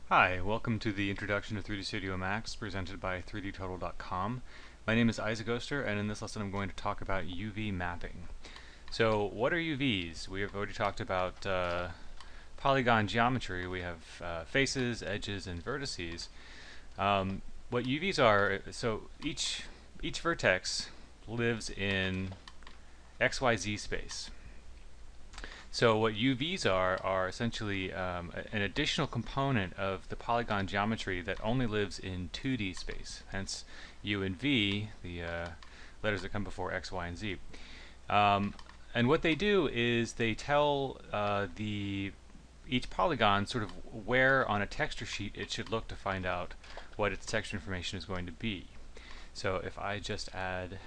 Hi, welcome to the Introduction to 3D Studio Max presented by 3dtotal.com. My name is Isaac Oster, and in this lesson I'm going to talk about UV mapping. So what are UVs? We have already talked about polygon geometry. We have faces, edges, and vertices. What UVs are, so each vertex lives in XYZ space. So what UVs are essentially an additional component of the polygon geometry that only lives in 2D space. Hence U and V, the letters that come before X, Y, and Z. And what they do is they tell each polygon sort of where on a texture sheet it should look to find out what its texture information is going to be. So if I just add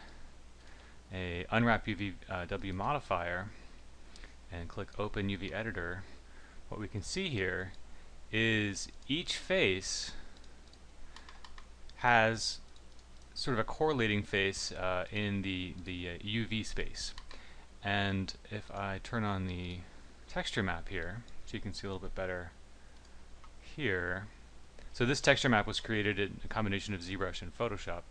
a Unwrap UV W modifier and click Open UV Editor, what we can see here is each face has sort of a correlating face in the UV space. And if I turn on the texture map here, so you can see a little bit better here. So this texture map was created in a combination of ZBrush and Photoshop.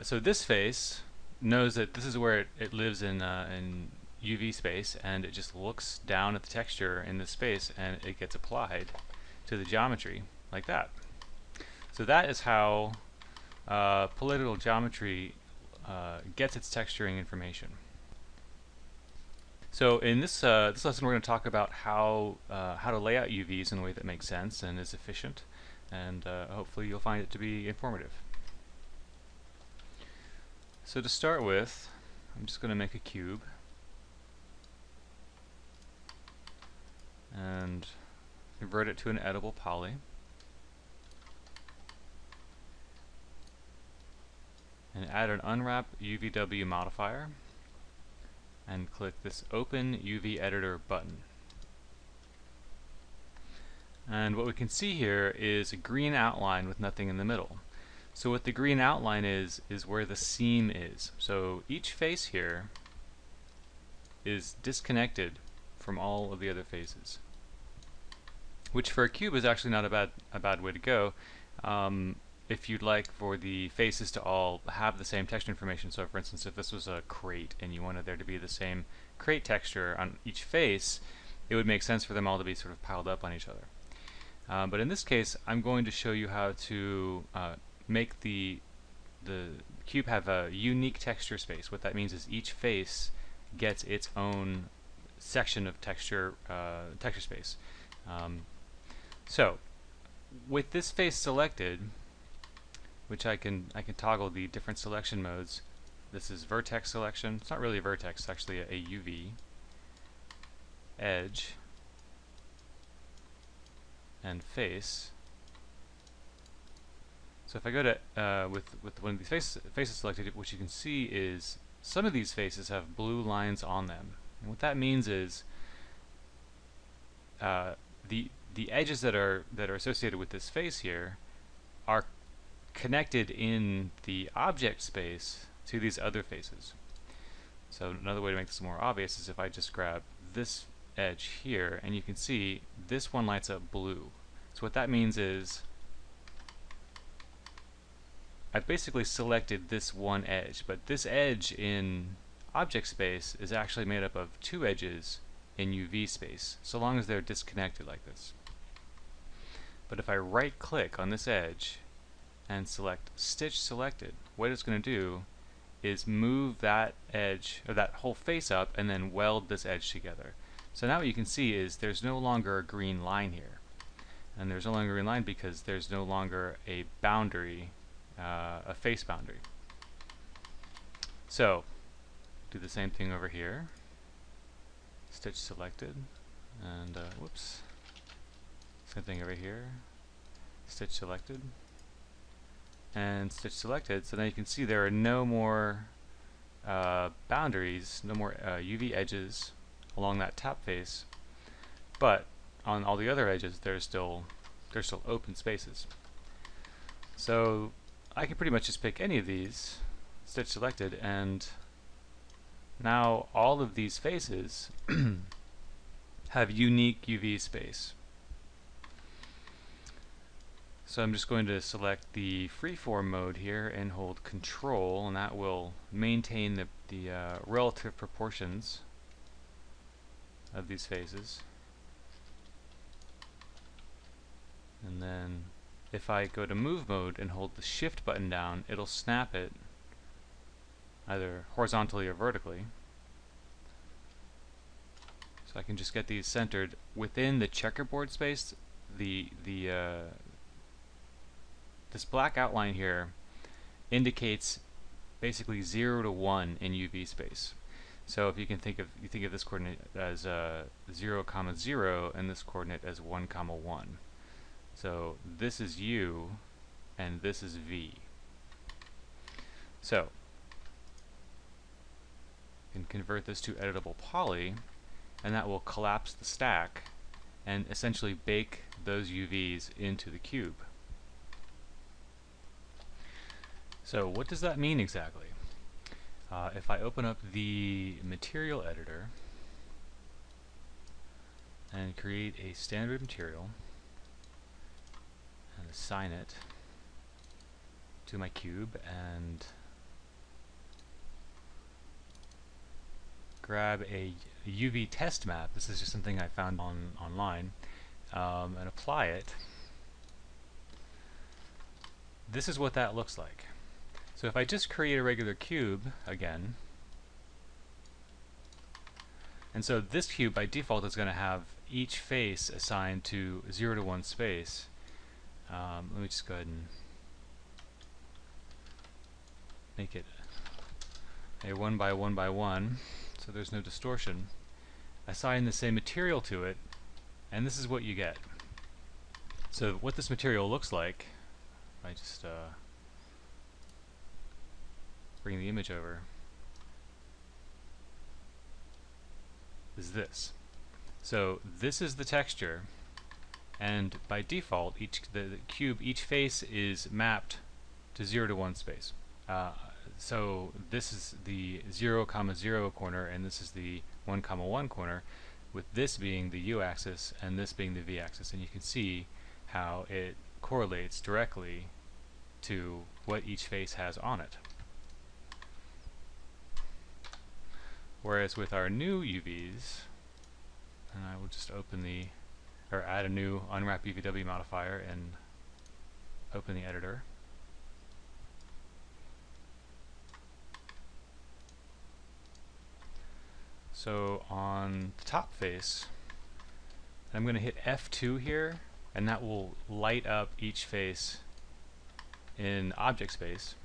So this face knows that this is where it lives in UV space, and it just looks down at the texture in this space and it gets applied to the geometry like that. So that is how polygonal geometry gets its texturing information. So in this lesson we're going to talk about how to lay out UVs in a way that makes sense and is efficient, and hopefully you'll find it to be informative. So to start with, I'm just going to make a cube and convert it to an editable poly, and add an Unwrap UVW modifier and click this Open UV Editor button. And what we can see here is a green outline with nothing in the middle. So what the green outline is where the seam is. So each face here is disconnected from all of the other faces, which for a cube is actually not a bad way to go. If you'd like for the faces to all have the same texture information, so for instance if this was a crate and you wanted there to be the same crate texture on each face, it would make sense for them all to be sort of piled up on each other. But in this case I'm going to show you how to make the cube have a unique texture space. What that means is each face gets its own section of texture space. So with this face selected, which I can toggle the different selection modes. This is vertex selection. It's not really a vertex, it's actually a UV, edge, and face. So if I go to with one of these faces selected, what you can see is some of these faces have blue lines on them. And what that means is the edges that are associated with this face here are connected in the object space to these other faces. So another way to make this more obvious is if I just grab this edge here, and you can see this one lights up blue. So what that means is I've basically selected this one edge, but this edge in object space is actually made up of two edges in UV space, so long as they're disconnected like this. But if I right click on this edge and select Stitch Selected, what it's going to do is move that edge, or that whole face up, and then weld this edge together. So now what you can see is there's no longer a green line here. And there's no longer a green line because there's no longer a boundary, a face boundary. So do the same thing over here. Stitch Selected, and whoops. Same thing over here. Stitch Selected, and Stitch Selected. So now you can see there are no more boundaries, no more UV edges along that top face, but on all the other edges there's still open spaces. So I can pretty much just pick any of these, Stitch Selected, and now all of these faces have unique UV space. So I'm just going to select the freeform mode here and hold Control, and that will maintain the relative proportions of these faces. And then if I go to Move mode and hold the Shift button down, it'll snap it either horizontally or vertically. So I can just get these centered within the checkerboard space. This black outline here indicates basically 0 to 1 in UV space. So if you think of this coordinate as 0, 0, and this coordinate as 1, 1. So this is U and this is V. So you can convert this to editable poly, and that will collapse the stack and essentially bake those UVs into the cube. So what does that mean exactly? If I open up the material editor and create a standard material and assign it to my cube and grab a UV test map, this is just something I found online, and apply it, this is what that looks like. So if I just create a regular cube again, and so this cube by default is going to have each face assigned to 0 to 1 space. Let me just go ahead and make it a 1 by 1 by 1 so there's no distortion. Assign the same material to it, and this is what you get. So what this material looks like, I just bring the image over, is this. So this is the texture, and by default the cube, each face is mapped to 0 to 1 space. So this is the 0, 0 corner, and this is the 1, 1 corner, with this being the U-axis and this being the V-axis, and you can see how it correlates directly to what each face has on it. Whereas with our new UVs, and I will just open or add a new Unwrap UVW modifier and open the editor. So on the top face, I'm going to hit F2 here, and that will light up each face in object space.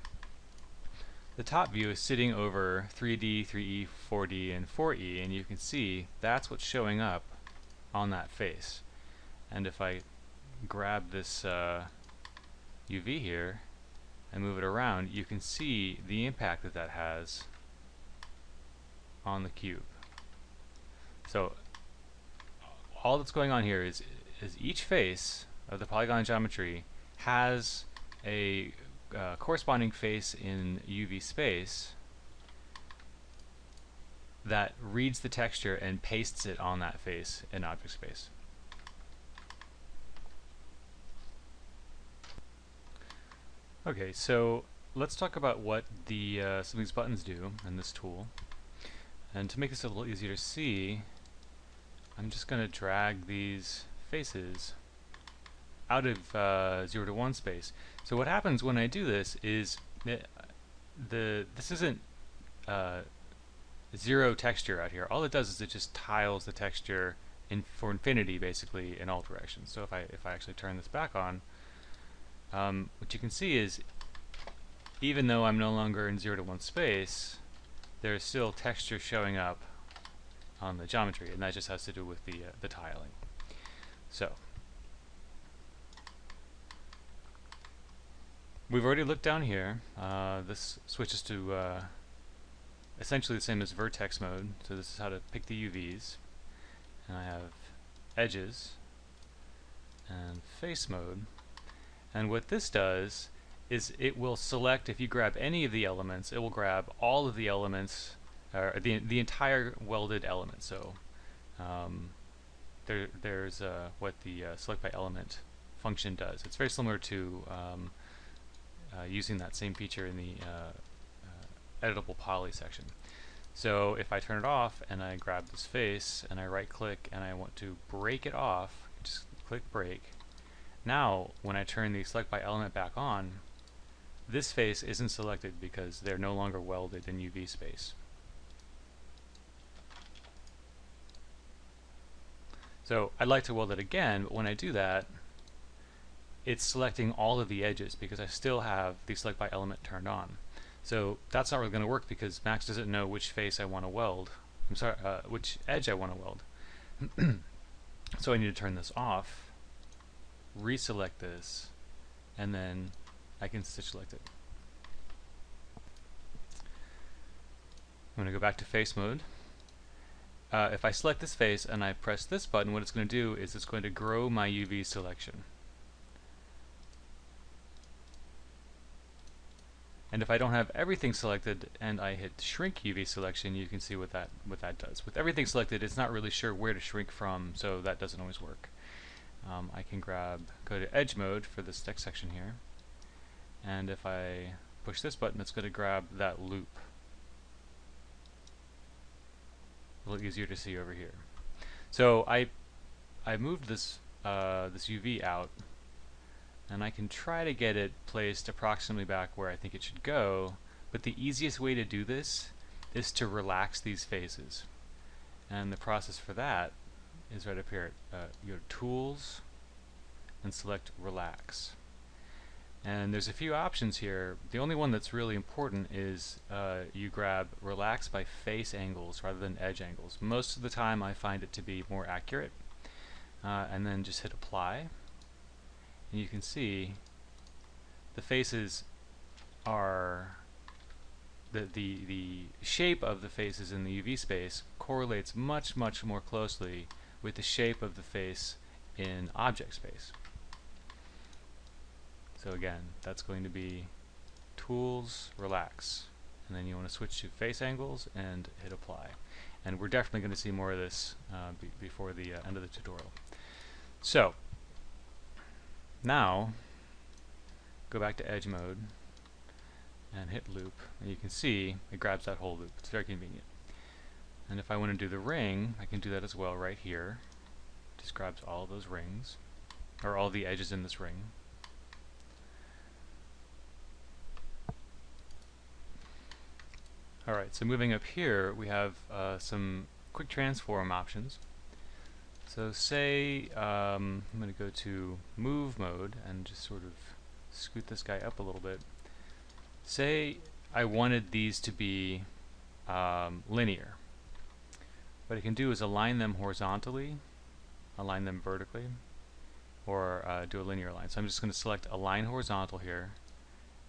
The top view is sitting over 3D, 3E, 4D, and 4E, and you can see that's what's showing up on that face. And if I grab this UV here and move it around, you can see the impact that that has on the cube. So all that's going on here is each face of the polygon geometry has a corresponding face in UV space that reads the texture and pastes it on that face in object space. Okay, so let's talk about what some of these buttons do in this tool. And to make this a little easier to see, I'm just going to drag these faces out of 0 to 1 space. So what happens when I do this is this isn't zero texture out here. All it does is it just tiles the texture for infinity, basically, in all directions. So if I actually turn this back on, what you can see is even though I'm no longer in 0 to 1 space, there's still texture showing up on the geometry, and that just has to do with the tiling. So we've already looked down here. This switches to essentially the same as vertex mode. So this is how to pick the UVs. And I have edges and face mode. And what this does is it will select, if you grab any of the elements, it will grab all of the elements, or the entire welded element. So there's what the select by element function does. It's very similar to using that same feature in the editable poly section. So if I turn it off and I grab this face and I right click and I want to break it off, just click break. Now when I turn the select by element back on, this face isn't selected because they're no longer welded in UV space. So I'd like to weld it again, but when I do that, it's selecting all of the edges because I still have the select by element turned on. So that's not really going to work because Max doesn't know which face I want to weld. I'm sorry, which edge I want to weld. So I need to turn this off, reselect this, and then I can stitch select it. I'm going to go back to face mode. If I select this face and I press this button, what it's going to do is it's going to grow my UV selection. And if I don't have everything selected and I hit shrink UV selection, you can see what that does. With everything selected, it's not really sure where to shrink from, so that doesn't always work. I can go to edge mode for this next section here, and if I push this button, it's going to grab that loop. A little easier to see over here. So I moved this this UV out, and I can try to get it placed approximately back where I think it should go, but the easiest way to do this is to relax these faces. And the process for that is right up here. You go to Tools and select Relax. And there's a few options here. The only one that's really important is you grab Relax by face angles rather than edge angles. Most of the time I find it to be more accurate. And then just hit Apply. And you can see the faces are the shape of the faces in the UV space correlates much more closely with the shape of the face in object space. So again, that's going to be Tools, Relax, and then you want to switch to face angles and hit Apply. And we're definitely going to see more of this before the end of the tutorial. So now go back to edge mode and hit loop, and you can see it grabs that whole loop. It's very convenient. And if I want to do the ring, I can do that as well right here. Just grabs all of those rings, or all the edges in this ring. Alright, so moving up here, we have some quick transform options. So say I'm going to go to move mode and just sort of scoot this guy up a little bit. Say I wanted these to be linear. What I can do is align them horizontally, align them vertically, or do a linear line. So I'm just going to select Align Horizontal here,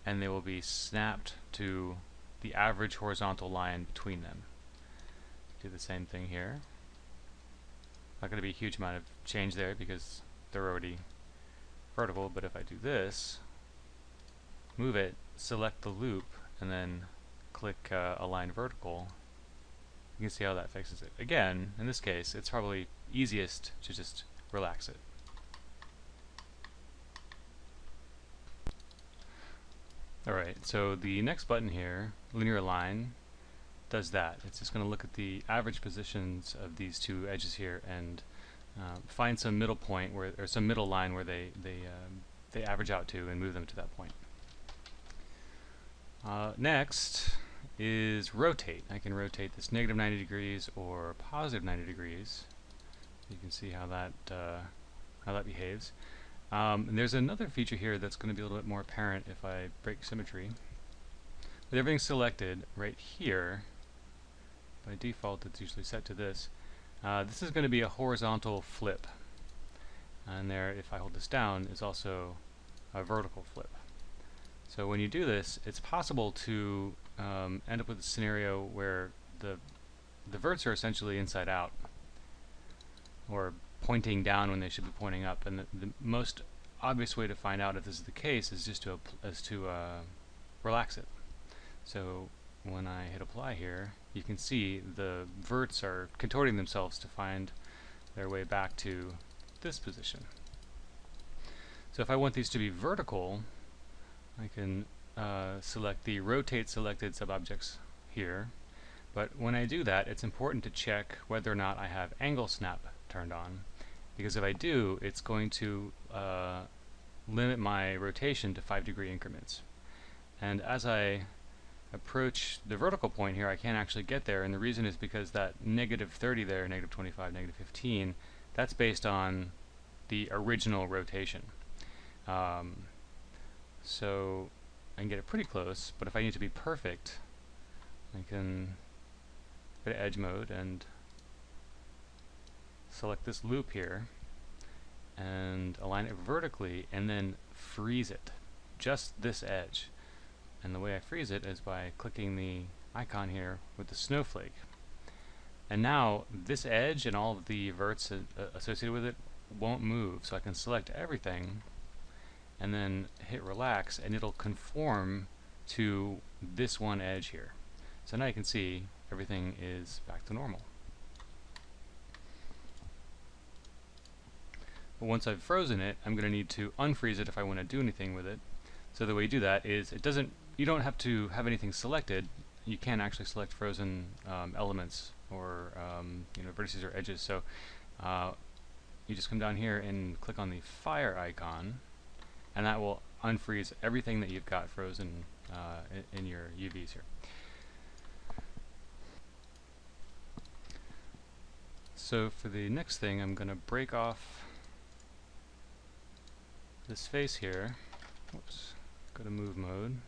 and they will be snapped to the average horizontal line between them. Do the same thing here. Not going to be a huge amount of change there because they're already vertical, but if I do this, move it, select the loop, and then click Align Vertical, you can see how that fixes it. Again, in this case, it's probably easiest to just relax it. Alright, so the next button here, Linear Align, does that. It's just going to look at the average positions of these two edges here and find some middle point where, or some middle line where they average out to, and move them to that point. Next is rotate. I can rotate this negative 90 degrees or positive 90 degrees. You can see how that behaves. And there's another feature here that's going to be a little bit more apparent if I break symmetry. With everything selected right here, by default it's usually set to this. This is going to be a horizontal flip. And there, if I hold this down, is also a vertical flip. So when you do this, it's possible to end up with a scenario where the verts are essentially inside out, or pointing down when they should be pointing up. And the most obvious way to find out if this is the case is just to relax it. So when I hit apply here, you can see the verts are contorting themselves to find their way back to this position. So if I want these to be vertical, I can select the rotate selected subobjects here. But when I do that, it's important to check whether or not I have angle snap turned on, because if I do, it's going to limit my rotation to 5-degree increments. And as I approach the vertical point here, I can't actually get there, and the reason is because that -30 there, -25, -15, that's based on the original rotation. So I can get it pretty close, but if I need to be perfect, I can go to Edge Mode and select this loop here and align it vertically and then freeze it, just this edge. And the way I freeze it is by clicking the icon here with the snowflake. And now this edge and all of the verts associated with it won't move, so I can select everything and then hit relax, and it'll conform to this one edge here. So now you can see everything is back to normal. But once I've frozen it, I'm going to need to unfreeze it if I want to do anything with it. So the way you do that is you don't have to have anything selected. You can actually select frozen elements or vertices or edges. So you just come down here and click on the fire icon, and that will unfreeze everything that you've got frozen in your UVs here. So for the next thing, I'm going to break off this face here. Whoops. Go to move mode.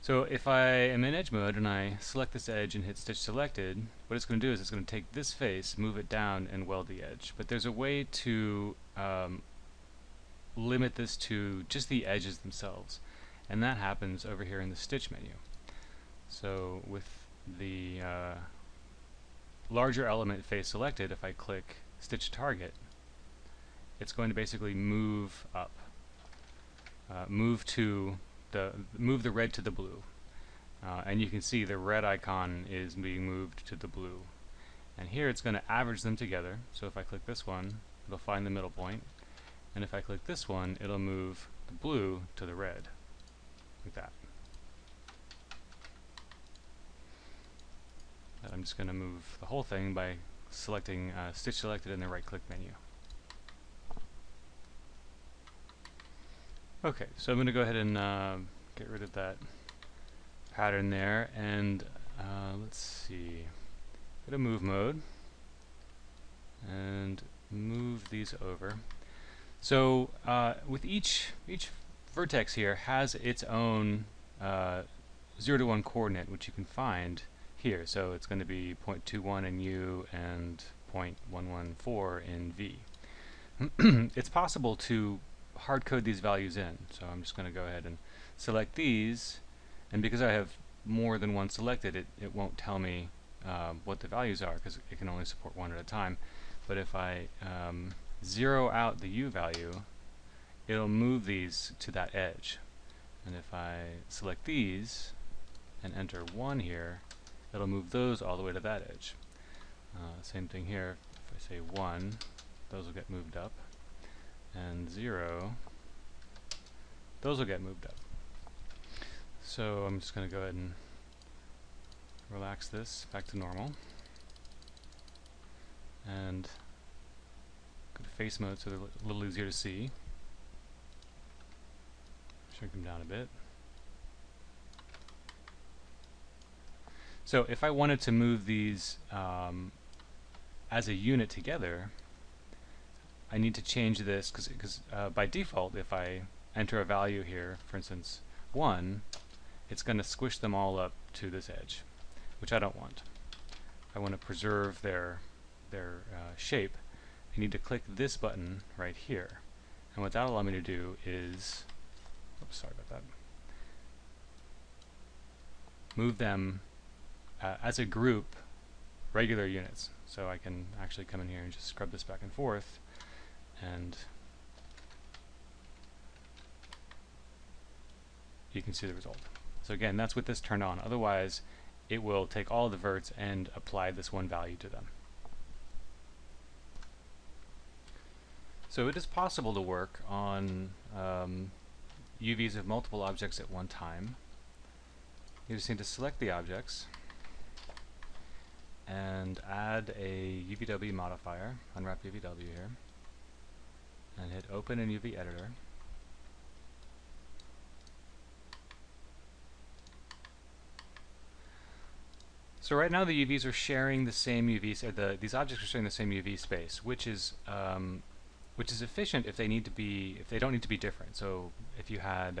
So if I am in edge mode and I select this edge and hit stitch selected, what it's going to do is it's going to take this face, move it down, and weld the edge. But there's a way to limit this to just the edges themselves, and that happens over here in the stitch menu. So with the larger element face selected, if I click stitch target, it's going to basically move up, move the red to the blue, and you can see the red icon is being moved to the blue. And here it's going to average them together. So if I click this one, it'll find the middle point, and if I click this one, it'll move the blue to the red, like that. And I'm just going to move the whole thing by selecting stitch selected in the right click menu. Okay, so I'm going to go ahead and get rid of that pattern there, and let's see, go to move mode and move these over. So with each vertex here has its own 0 to 1 coordinate, which you can find here. So it's going to be 0.21 in U and 0.114 in V. It's possible to hard code these values in, so I'm just going to go ahead and select these, and because I have more than one selected, it won't tell me what the values are, because it can only support one at a time. But if I zero out the U value, it'll move these to that edge, and if I select these and enter 1 here, it'll move those all the way to that edge. Same thing here, if I say 1, those will get moved up, and 0, those will get moved up. So I'm just going to go ahead and relax this back to normal, and go to face mode so they're a little easier to see. Shrink them down a bit. So if I wanted to move these as a unit together, I need to change this, because by default, if I enter a value here, for instance 1, it's going to squish them all up to this edge, which I don't want. I want to preserve their shape. I need to click this button right here, and what that'll allow me to do is, oops, sorry about that, move them as a group, regular units. So I can actually come in here and just scrub this back and forth, and you can see the result. So again, that's with this turned on. Otherwise, it will take all the verts and apply this one value to them. So it is possible to work on UVs of multiple objects at one time. You just need to select the objects and add a UVW modifier, Unwrap UVW here, and hit Open in UV Editor. So right now the UVs are sharing the same UV, these objects are sharing the same UV space, which is efficient if they don't need to be different. So if you had,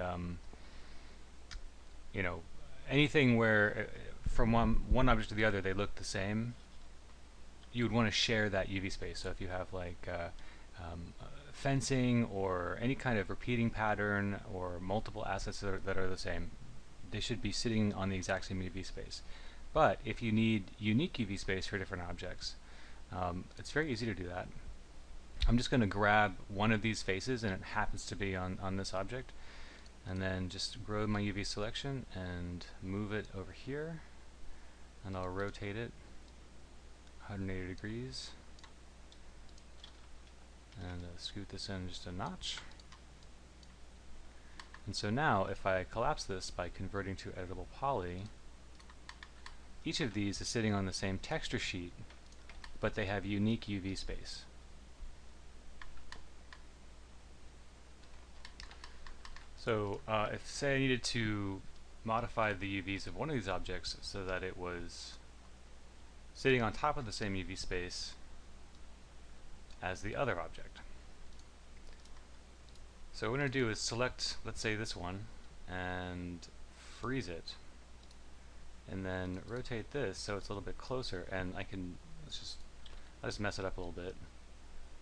you know, anything where from one object to the other they look the same, you would want to share that UV space. So if you have like fencing or any kind of repeating pattern or multiple assets that are the same, they should be sitting on the exact same UV space. But if you need unique UV space for different objects, it's very easy to do that. I'm just going to grab one of these faces, and it happens to be on this object, and then just grow my UV selection and move it over here, and I'll rotate it 180 degrees and scoot this in just a notch. And so now if I collapse this by converting to editable poly, each of these is sitting on the same texture sheet, but they have unique UV space. So if, say, I needed to modify the UVs of one of these objects so that it was sitting on top of the same UV space as the other object. So what we're going to do is select, let's say, this one, and freeze it, and then rotate this so it's a little bit closer, and I'll just mess it up a little bit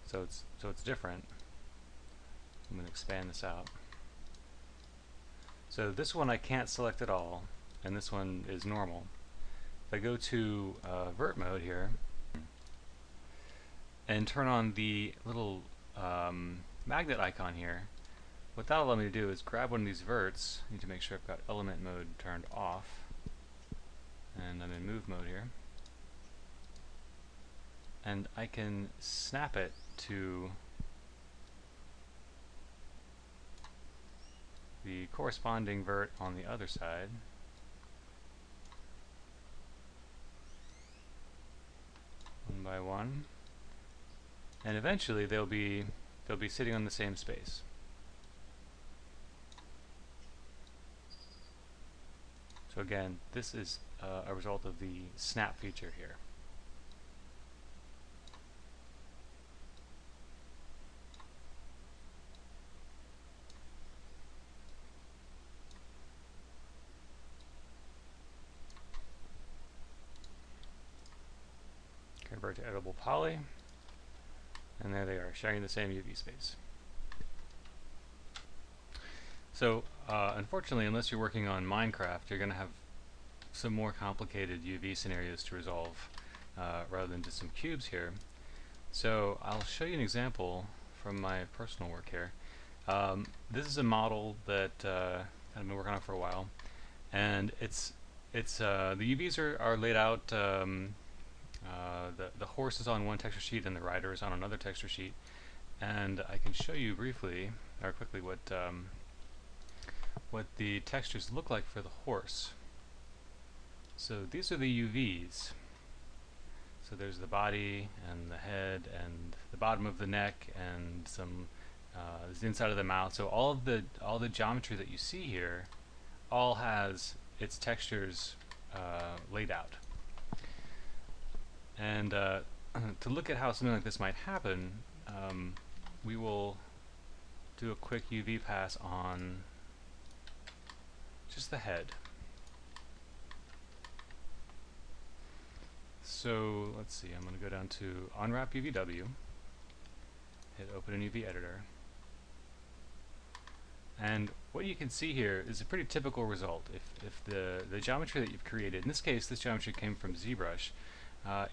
so it's different. I'm going to expand this out. So this one I can't select at all, and this one is normal. If I go to Vert Mode here and turn on the little magnet icon here, what that'll allow me to do is grab one of these verts. I need to make sure I've got element mode turned off, and I'm in move mode here, and I can snap it to the corresponding vert on the other side, one by one, and eventually they'll be sitting on the same space. So again, this is a result of the snap feature here. Convert to editable poly, and there they are, sharing the same UV space. So unfortunately, unless you're working on Minecraft, you're going to have some more complicated UV scenarios to resolve rather than just some cubes here. So I'll show you an example from my personal work here. This is a model that I've been working on for a while, and the UVs are laid out. The horse is on one texture sheet and the rider is on another texture sheet, and I can show you briefly or quickly what the textures look like for the horse. So these are the UVs. So there's the body and the head and the bottom of the neck and some the inside of the mouth. So all the geometry that you see here all has its textures laid out. And to look at how something like this might happen, we will do a quick UV pass on just the head. So let's see, I'm going to go down to Unwrap UVW, hit Open in UV Editor, and what you can see here is a pretty typical result. If the geometry that you've created, in this case this geometry came from ZBrush,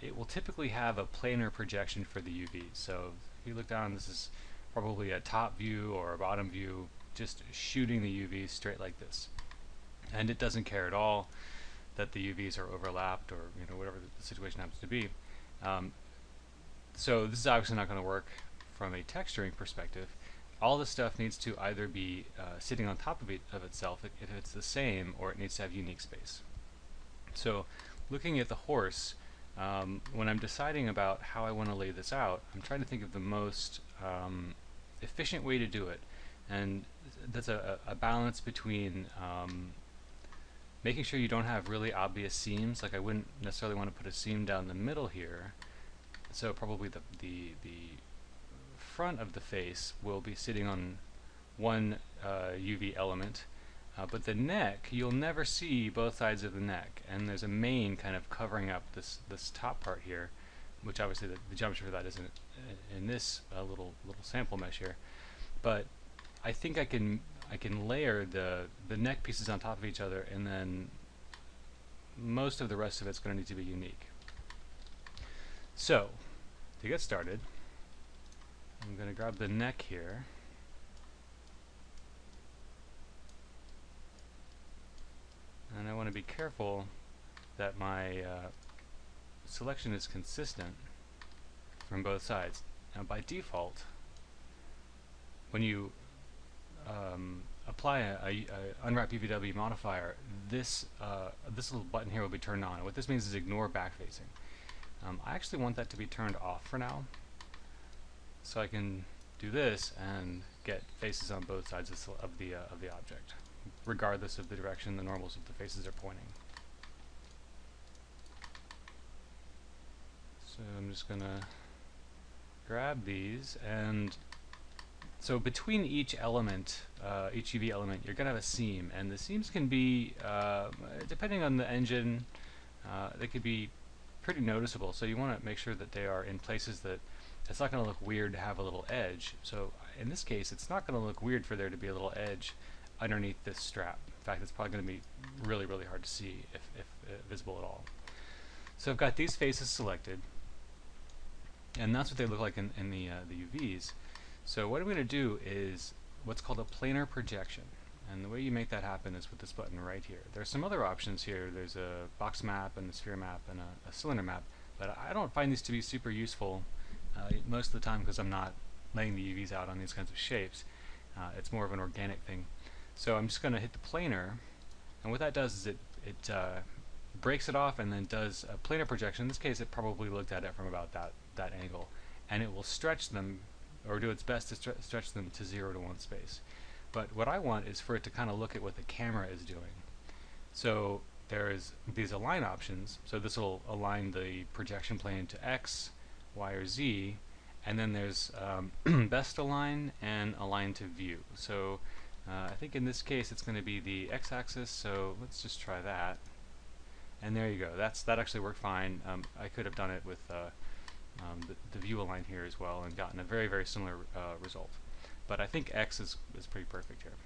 it will typically have a planar projection for the UV. So if you look down, this is probably a top view or a bottom view, just shooting the UVs straight like this. And it doesn't care at all that the UVs are overlapped or whatever the situation happens to be. So this is obviously not going to work from a texturing perspective, all this stuff needs to either be sitting on top of itself if it's the same, or it needs to have unique space. So looking at the horse, when I'm deciding about how I want to lay this out, I'm trying to think of the most efficient way to do it. And that's a balance between making sure you don't have really obvious seams. Like I wouldn't necessarily want to put a seam down the middle here. So probably the front of the face will be sitting on one UV element, but the neck, you'll never see both sides of the neck, and there's a mane kind of covering up this top part here, which obviously the geometry for that isn't in this little sample mesh here. But I think I can layer the neck pieces on top of each other, and then most of the rest of it's going to need to be unique. So to get started, I'm going to grab the neck here, and I want to be careful that my selection is consistent from both sides. Now by default, when you apply a Unwrap UV modifier, this little button here will be turned on. What this means is ignore backfacing. I actually want that to be turned off for now, so I can do this and get faces on both sides of the object, regardless of the direction the normals of the faces are pointing. So I'm just gonna grab these, and so between each element, each UV element, you're gonna have a seam, and the seams can be, depending on the engine, they could be pretty noticeable. So you want to make sure that they are in places that it's not going to look weird to have a little edge. So in this case, it's not going to look weird for there to be a little edge underneath this strap. In fact, it's probably going to be really, really hard to see if visible at all. So I've got these faces selected, and that's what they look like in the UVs. So what I'm going to do is what's called a planar projection. And the way you make that happen is with this button right here. There's some other options here. There's a box map and a sphere map and a cylinder map, but I don't find these to be super useful most of the time because I'm not laying the UVs out on these kinds of shapes. It's more of an organic thing. So I'm just going to hit the planar, and what that does is it breaks it off and then does a planar projection. In this case, it probably looked at it from about that angle, and it will stretch them, or do its best to stretch them to 0 to 1 space. But what I want is for it to kind of look at what the camera is doing. So there's these align options. So this will align the projection plane to X, Y, or Z. And then there's best align and align to view. So I think in this case it's going to be the X-axis. So let's just try that. And there you go. That actually worked fine. I could have done it with the view align here as well and gotten a very, very similar result. But I think X is pretty perfect here.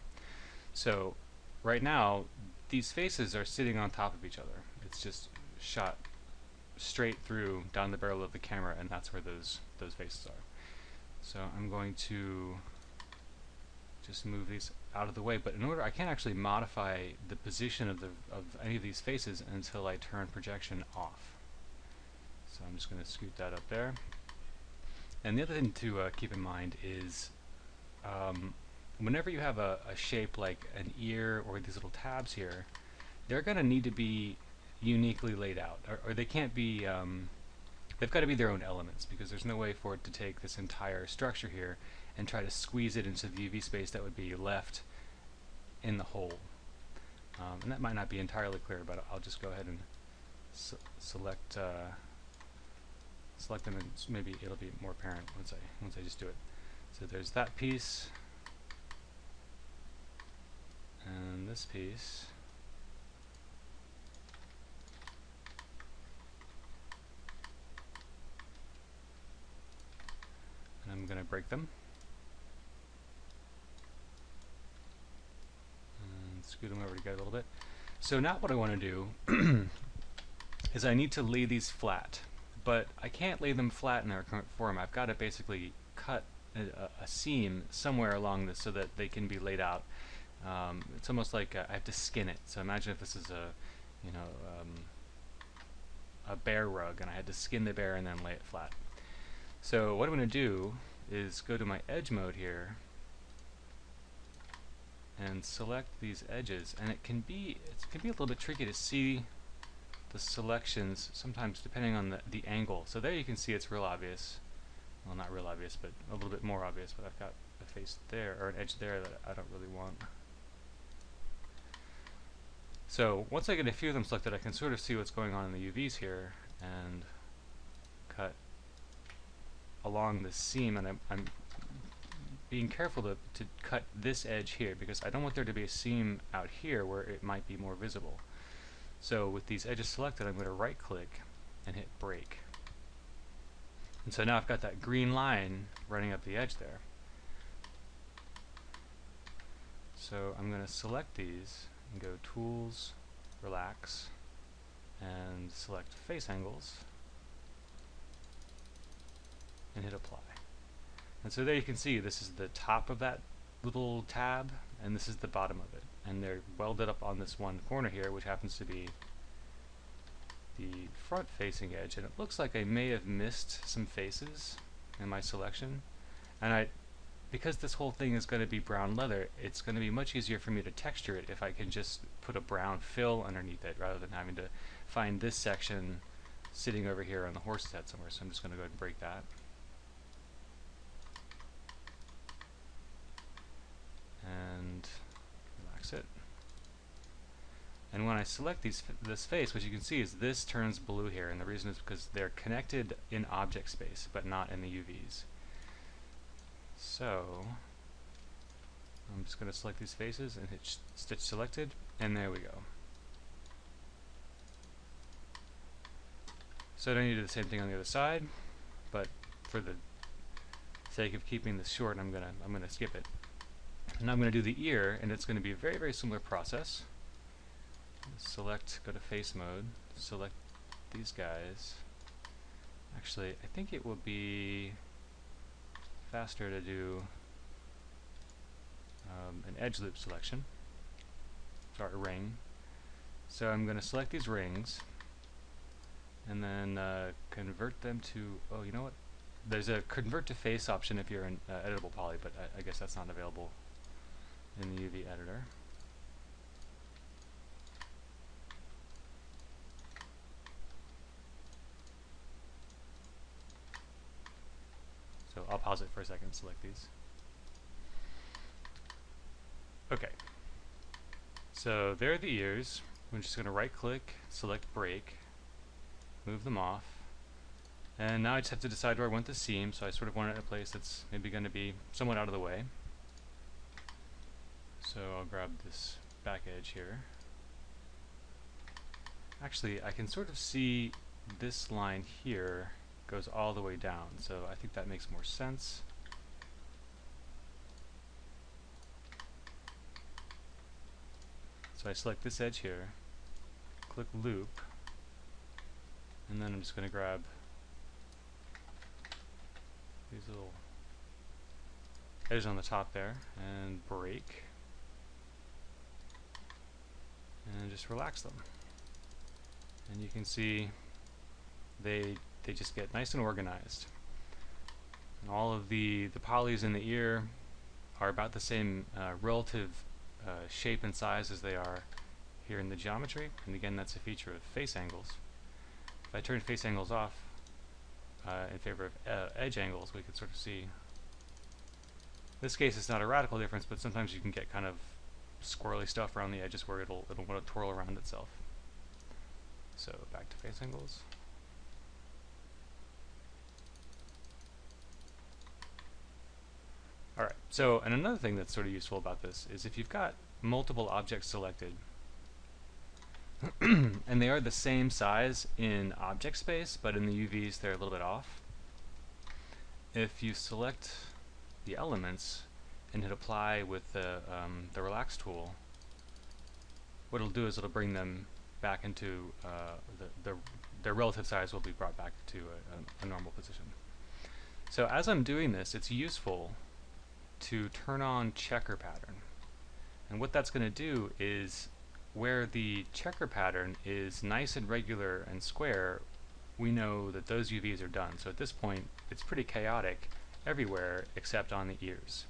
So right now, these faces are sitting on top of each other. It's just shot straight through down the barrel of the camera, and that's where those faces are. So I'm going to just move these out of the way. But in order, I can't actually modify the position of any of these faces until I turn projection off. So I'm just going to scoot that up there. And the other thing to keep in mind is whenever you have a shape like an ear or these little tabs here, they're going to need to be uniquely laid out, or they can't be, they've got to be their own elements, because there's no way for it to take this entire structure here and try to squeeze it into the UV space that would be left in the hole. And that might not be entirely clear, but I'll just go ahead and select them, and maybe it'll be more apparent once I just do it. So there's that piece, and this piece, and I'm going to break them and scoot them over together a little bit. So now what I want to do is I need to lay these flat, but I can't lay them flat in their current form. I've got to basically cut a seam somewhere along this so that they can be laid out. It's almost like I have to skin it. So imagine if this is a bear rug, and I had to skin the bear and then lay it flat. So what I'm going to do is go to my edge mode here and select these edges, and it can be a little bit tricky to see the selections sometimes depending on the angle. So there you can see it's real obvious. Well, not real obvious, but a little bit more obvious, but I've got a face there, or an edge there that I don't really want. So once I get a few of them selected, I can sort of see what's going on in the UVs here and cut along the seam, and I'm being careful to cut this edge here because I don't want there to be a seam out here where it might be more visible. So with these edges selected, I'm going to right click and hit break. And so now I've got that green line running up the edge there. So I'm going to select these and go Tools, Relax, and select Face Angles, and hit Apply. And so there you can see this is the top of that little tab, and this is the bottom of it. And they're welded up on this one corner here, which happens to be the front-facing edge. And it looks like I may have missed some faces in my selection. And because this whole thing is going to be brown leather, it's going to be much easier for me to texture it if I can just put a brown fill underneath it rather than having to find this section sitting over here on the horse's head somewhere. So I'm just going to go ahead and break that. And relax it. And when I select this face, what you can see is this turns blue here, and the reason is because they're connected in object space, but not in the UVs. So I'm just going to select these faces and hit Stitch Selected, and there we go. So I don't need to do the same thing on the other side, but for the sake of keeping this short, I'm gonna skip it. Now I'm going to do the ear, and it's going to be a very, very similar process. Select, go to face mode, select these guys. Actually, I think it will be faster to do an edge loop selection. Sorry, a ring. So I'm going to select these rings, and then convert them to, oh, you know what? There's a convert to face option if you're in editable poly, but I guess that's not available in the UV editor. So I'll pause it for a second and select these. Okay. So there are the ears. I'm just going to right click, select break, move them off. And now I just have to decide where I want the seam, so I sort of want it in a place that's maybe going to be somewhat out of the way. So I'll grab this back edge here. Actually, I can sort of see this line here goes all the way down, so I think that makes more sense. So I select this edge here, click loop, and then I'm just going to grab these little edges on the top there and break, and just relax them. And you can see they just get nice and organized. And all of the polys in the ear are about the same relative shape and size as they are here in the geometry. And again, that's a feature of face angles. If I turn face angles off in favor of edge angles, we can sort of see. In this case, it's not a radical difference, but sometimes you can get kind of squirrely stuff around the edges where it'll want to twirl around itself. So back to face angles. Alright, so and another thing that's sort of useful about this is if you've got multiple objects selected and they are the same size in object space, but in the UVs they're a little bit off. If you select the elements and hit apply with the relax tool, what it'll do is it'll bring them back into their relative size will be brought back to a normal position. So as I'm doing this, it's useful to turn on checker pattern. And what that's going to do is where the checker pattern is nice and regular and square, we know that those UVs are done. So at this point, it's pretty chaotic. everywhere except on the ears.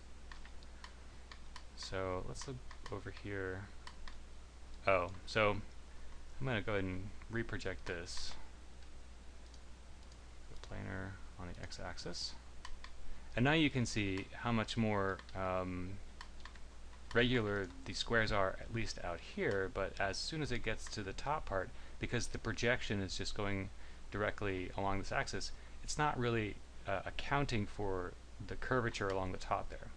So let's look over here. Oh, so I'm going to go ahead and reproject this. The planar on the x-axis. And now you can see how much more regular the squares are, at least out here, but as soon as it gets to the top part, because the projection is just going directly along this axis, it's not really accounting for the curvature along the top there.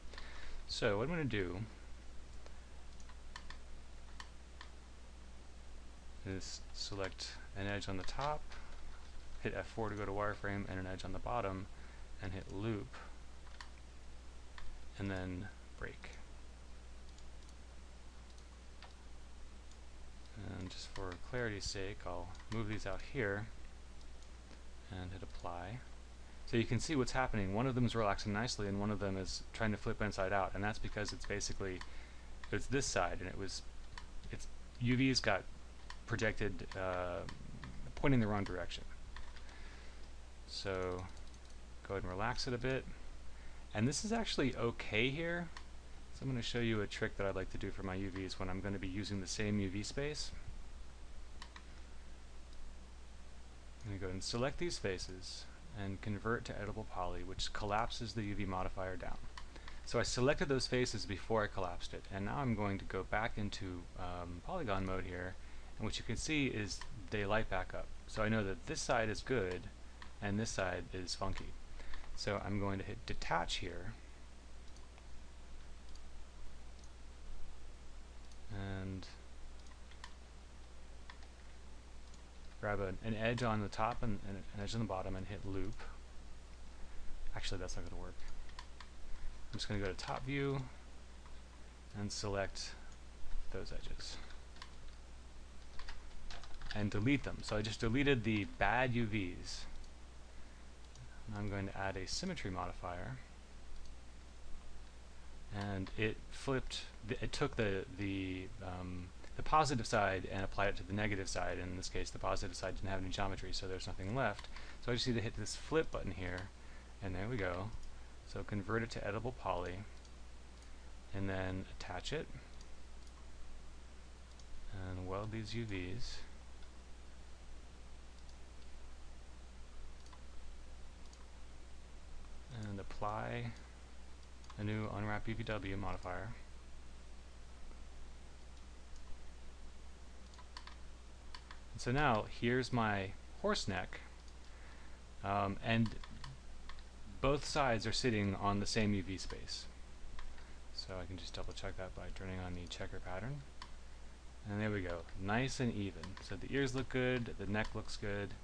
So what I'm going to do is select an edge on the top, hit F4 to go to wireframe, and an edge on the bottom, and hit loop, and then break. And just for clarity's sake, I'll move these out here and hit apply. So you can see what's happening. One of them is relaxing nicely, and one of them is trying to flip inside out, and that's because it's basically, it's this side, and it's UV's got projected pointing the wrong direction. So go ahead and relax it a bit. And this is actually okay here. So I'm going to show you a trick that I like to do for my UVs when I'm going to be using the same UV space. I'm going to go ahead and select these faces and convert to editable poly, which collapses the UV modifier down. So I selected those faces before I collapsed it, and now I'm going to go back into polygon mode here, and what you can see is they light back up. So I know that this side is good and this side is funky. So I'm going to hit detach here, and grab an edge on the top and an edge on the bottom and hit loop. Actually, that's not going to work. I'm just going to go to top view and select those edges and delete them. So I just deleted the bad UVs. I'm going to add a symmetry modifier, and it flipped. It took the positive side and applied it to the negative side. In this case, the positive side didn't have any geometry, so there's nothing left. So I just need to hit this flip button here, and there we go. So convert it to editable poly, and then attach it, and weld these UVs. And apply a new Unwrap UV modifier. And so now here's my horse neck, and both sides are sitting on the same UV space. So I can just double check that by turning on the checker pattern. And there we go, nice and even. So the ears look good, the neck looks good,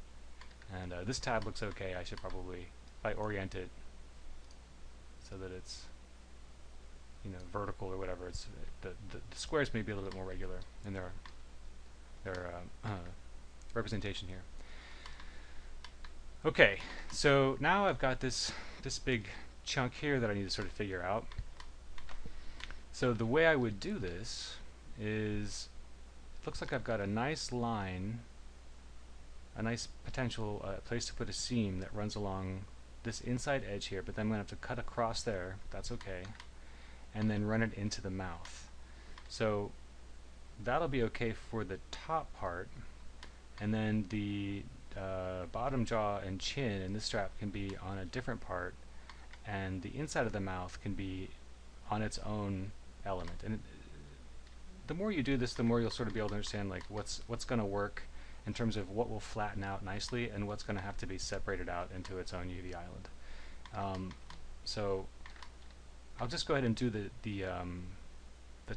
and this tab looks okay. I should probably, if I orient it so that it's, you know, vertical or whatever, it's the squares may be a little bit more regular in their representation here. Okay, so now I've got this big chunk here that I need to sort of figure out. So the way I would do this is, it looks like I've got a nice line, a nice potential place to put a seam that runs along this inside edge here, but then I'm going to have to cut across there, that's okay, and then run it into the mouth. So that'll be okay for the top part, and then the bottom jaw and chin and this strap can be on a different part, and the inside of the mouth can be on its own element. And the more you do this, the more you'll sort of be able to understand like what's going to work in terms of what will flatten out nicely and what's going to have to be separated out into its own UV island. So I'll just go ahead and do the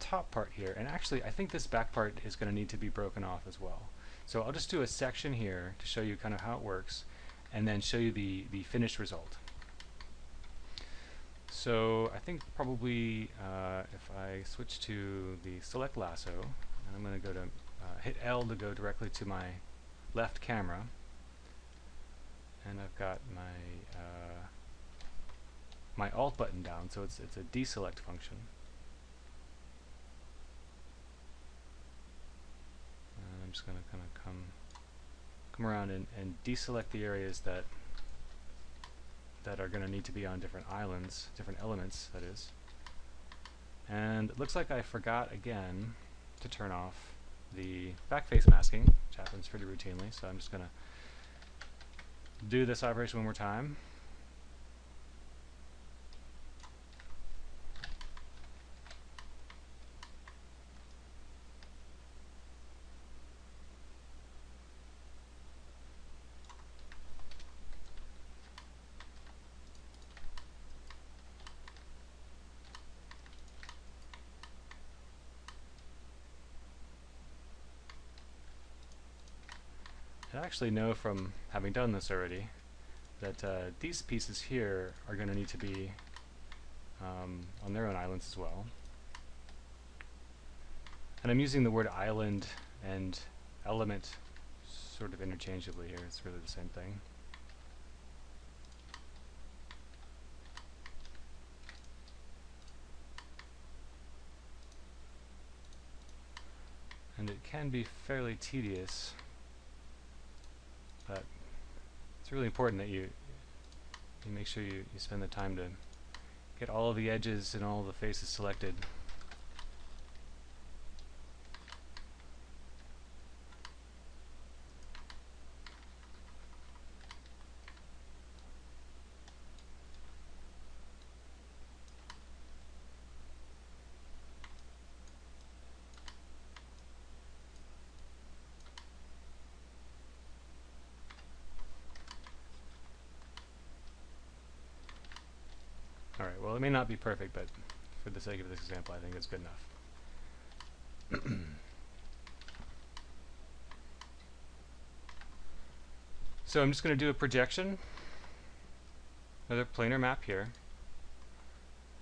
top part here, and actually I think this back part is going to need to be broken off as well. So I'll just do a section here to show you kind of how it works, and then show you the finished result. So I think probably if I switch to the select lasso, and I'm going to go to hit L to go directly to my left camera, and I've got my my Alt button down, so it's a deselect function. And I'm just going to kind of come around and deselect the areas that that are going to need to be on different islands, different elements, that is. And it looks like I forgot again to turn off the back face masking, which happens pretty routinely, so I'm just going to do this operation one more time. I actually know from having done this already that these pieces here are going to need to be on their own islands as well. And I'm using the word island and element sort of interchangeably here. It's really the same thing. And it can be fairly tedious, but it's really important that you make sure you spend the time to get all of the edges and all of the faces selected. Alright, well, it may not be perfect, but for the sake of this example, I think it's good enough. So I'm just going to do a projection, another planar map here,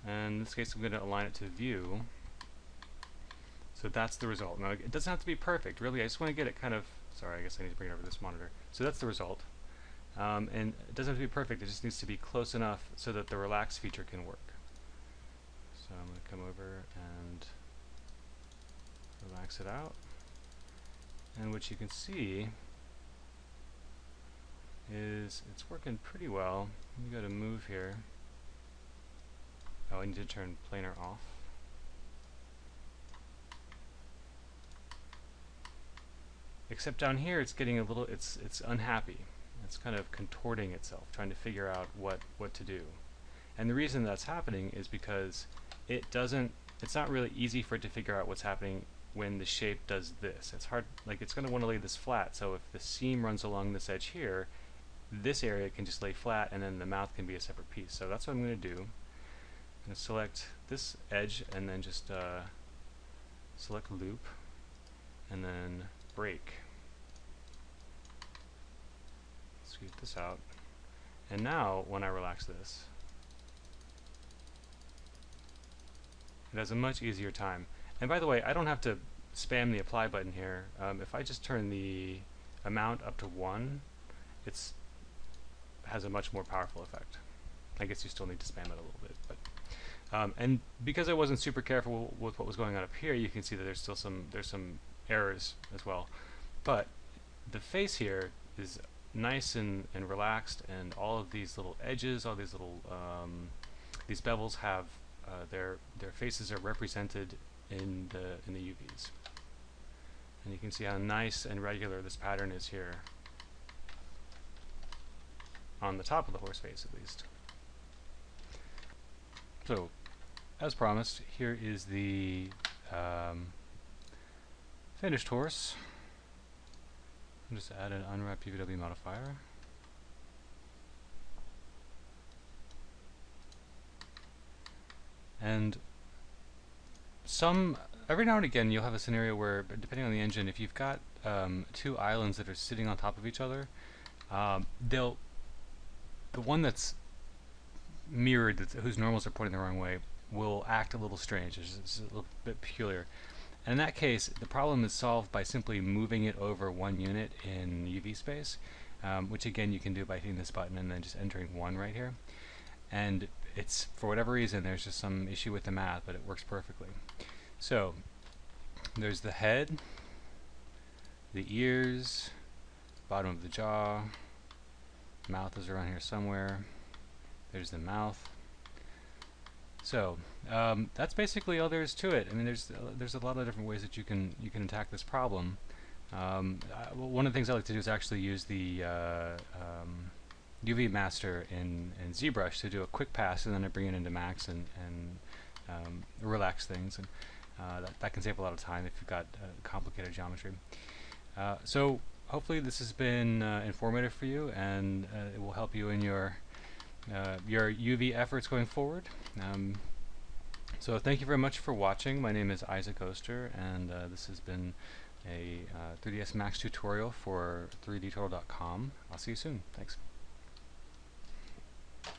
and in this case I'm going to align it to view. So that's the result. Now it doesn't have to be perfect, really. I just want to get it kind of, sorry, I guess I need to bring it over this monitor. So that's the result. And it doesn't have to be perfect, it just needs to be close enough so that the relax feature can work. So I'm going to come over and relax it out. And what you can see is it's working pretty well. Let me go to move here. Oh, I need to turn planar off. Except down here it's getting a little, it's unhappy. It's kind of contorting itself, trying to figure out what to do. And the reason that's happening is because it's not really easy for it to figure out what's happening when the shape does this. It's hard, like it's going to want to lay this flat, so if the seam runs along this edge here, this area can just lay flat and then the mouth can be a separate piece. So that's what I'm going to do. I'm going to select this edge and then just select loop and then break. Scoot this out, and now when I relax this, it has a much easier time. And by the way, I don't have to spam the apply button here. If I just turn the amount up to 1, it has a much more powerful effect. I guess you still need to spam it a little bit, but and because I wasn't super careful with what was going on up here, you can see that there's still some errors as well. But the face here is nice and relaxed, and all of these little edges, all these little these bevels have their faces are represented in the UVs, and you can see how nice and regular this pattern is here on the top of the horse face, at least. So, as promised, here is the finished horse. I'll just add an Unwrap UV modifier. And every now and again you'll have a scenario where, depending on the engine, if you've got 2 islands that are sitting on top of each other, the one that's mirrored, whose normals are pointing the wrong way, will act a little strange. It's a little bit peculiar. And in that case, the problem is solved by simply moving it over 1 unit in UV space, which again you can do by hitting this button and then just entering 1 right here. And it's, for whatever reason, there's just some issue with the math, but it works perfectly. So there's the head, the ears, bottom of the jaw, mouth is around here somewhere, There's the mouth. So that's basically all there is to it. I mean, there's a lot of different ways that you can attack this problem. Well, one of the things I like to do is actually use the UV master in ZBrush to do a quick pass, and then I bring it into Max and relax things, and that can save a lot of time if you've got complicated geometry. So hopefully this has been informative for you, and it will help you in your UV efforts going forward. So thank you very much for watching. My name is Isaac Oster, and this has been a 3ds Max tutorial for 3dtotal.com. I'll see you soon. Thanks.